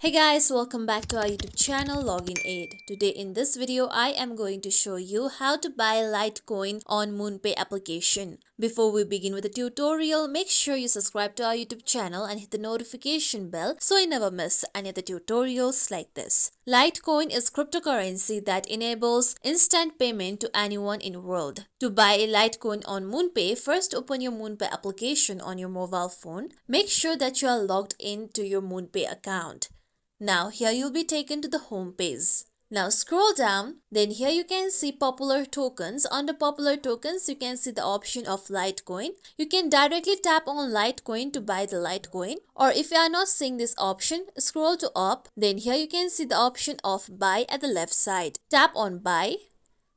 Hey guys, welcome back to our YouTube channel Login Aid. Today in this video, I am going to show you how to buy Litecoin on MoonPay application. Before we begin with the tutorial, make sure you subscribe to our YouTube channel and hit the notification bell so you never miss any of the tutorials like this. Litecoin is cryptocurrency that enables instant payment to anyone in the world. To buy a Litecoin on MoonPay, first open your MoonPay application on your mobile phone. Make sure that you are logged in to your MoonPay account. Now here you'll be taken to the home page. Now scroll down, then here you can see popular tokens. Under popular tokens, you can see the option of Litecoin. You can directly tap on Litecoin to buy the Litecoin, or if you are not seeing this option, scroll to up, then here you can see the option of buy at the left side. Tap on buy,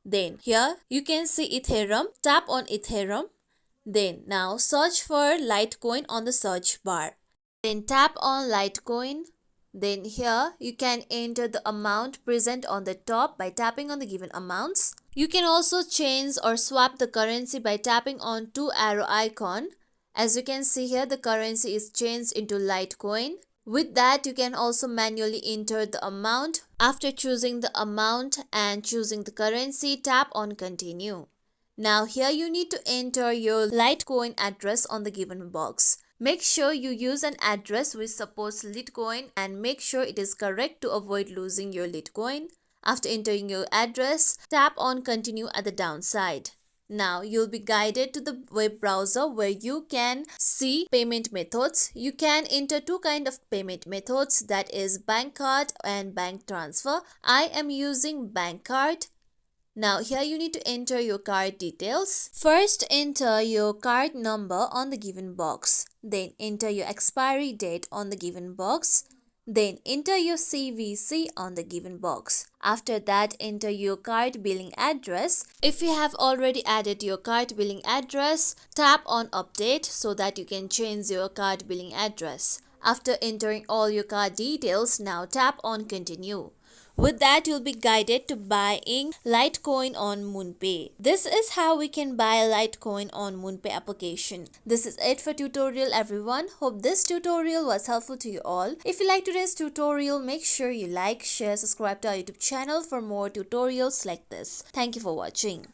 then here you can see Ethereum, tap on Ethereum, then now search for Litecoin on the search bar. Then tap on Litecoin. Then here you can enter the amount present on the top by tapping on the given amounts. You can also change or swap the currency by tapping on two arrow icon. As you can see here, the currency is changed into Litecoin. With that, you can also manually enter the amount. After choosing the amount and choosing the currency, tap on continue. Now here you need to enter your Litecoin address on the given box. Make sure you use an address which supports Litecoin and make sure it is correct to avoid losing your Litecoin. After entering your address, tap on continue at the downside. Now you'll be guided to the web browser where you can see payment methods. You can enter two kinds of payment methods, that is bank card and bank transfer. I am using bank card. Now here you need to enter your card details. First enter your card number on the given box. Then enter your expiry date on the given box. Then enter your CVC on the given box. After that, enter your card billing address. If you have already added your card billing address, tap on update so that you can change your card billing address. After entering all your card details, now tap on continue. With that, you'll be guided to buying Litecoin on MoonPay. This is how we can buy Litecoin on MoonPay application. This is it for tutorial everyone. Hope this tutorial was helpful to you all. If you like today's tutorial, make sure you like, share, subscribe to our YouTube channel for more tutorials like this. Thank you for watching.